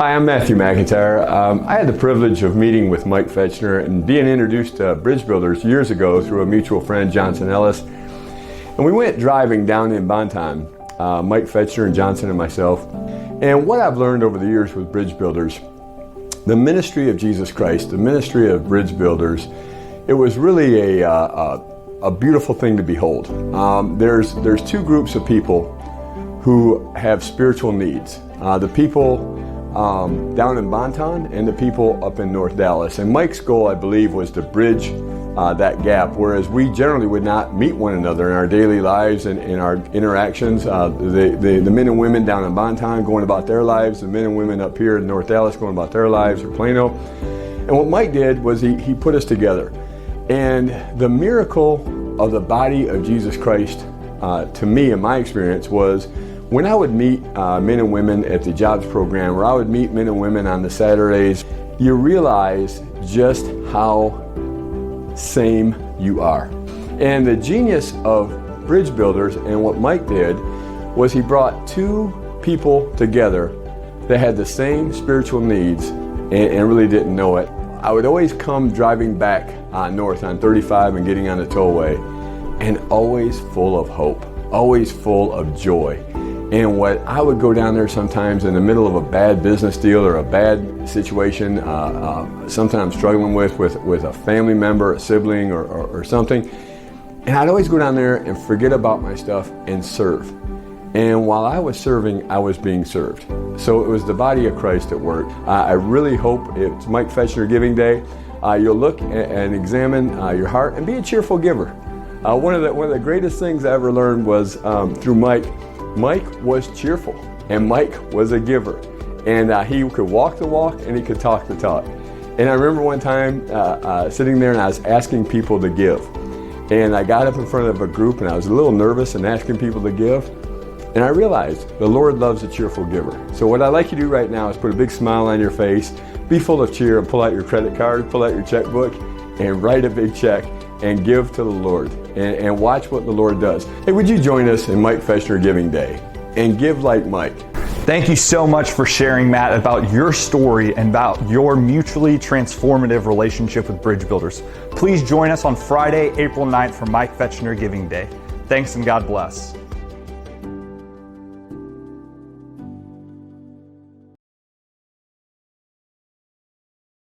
Hi, I'm Matthew McIntyre. I had the privilege of meeting with Mike Fechner and being introduced to BridgeBuilders years ago through a mutual friend, Johnson Ellis. And we went driving down in Bonton, Mike Fechner and Johnson and myself. And what I've learned over the years with BridgeBuilders, the ministry of Jesus Christ, the ministry of BridgeBuilders, it was really a beautiful thing to behold. There's two groups of people who have spiritual needs. The people down in Bonton and the people up in North Dallas. And Mike's goal, I believe, was to bridge that gap, whereas we generally would not meet one another in our daily lives and in our interactions. The men and women down in Bonton going about their lives, the men and women up here in North Dallas going about their lives, or Plano. And what Mike did was he put us together. And the miracle of the body of Jesus Christ, to me, in my experience, was when I would meet men and women at the jobs program, or I would meet men and women on the Saturdays, you realize just how same you are. And the genius of BridgeBuilders and what Mike did was he brought two people together that had the same spiritual needs and really didn't know it. I would always come driving back north on 35 and getting on the tollway, and always full of hope, always full of joy. And what I would go down there sometimes in the middle of a bad business deal or a bad situation, sometimes struggling with a family member, a sibling, or something. And I'd always go down there and forget about my stuff and serve. And while I was serving, I was being served. So it was the body of Christ at work. I really hope it's Mike Fechner Giving Day. You'll look and examine your heart and be a cheerful giver. One of the greatest things I ever learned was through Mike. Mike was cheerful, and Mike was a giver, and he could walk the walk and he could talk the talk. And I remember one time sitting there and I was asking people to give, and I got up in front of a group and I was a little nervous and asking people to give, and I realized the Lord loves a cheerful giver. So what I'd like you to do right now is put a big smile on your face, be full of cheer, and pull out your credit card, pull out your checkbook, and write a big check and give to the Lord, and watch what the Lord does. Hey, would you join us in Mike Fechner Giving Day and give like Mike? Thank you so much for sharing, Matt, about your story and about your mutually transformative relationship with BridgeBuilders. Please join us on Friday, April 9th for Mike Fechner Giving Day. Thanks and God bless.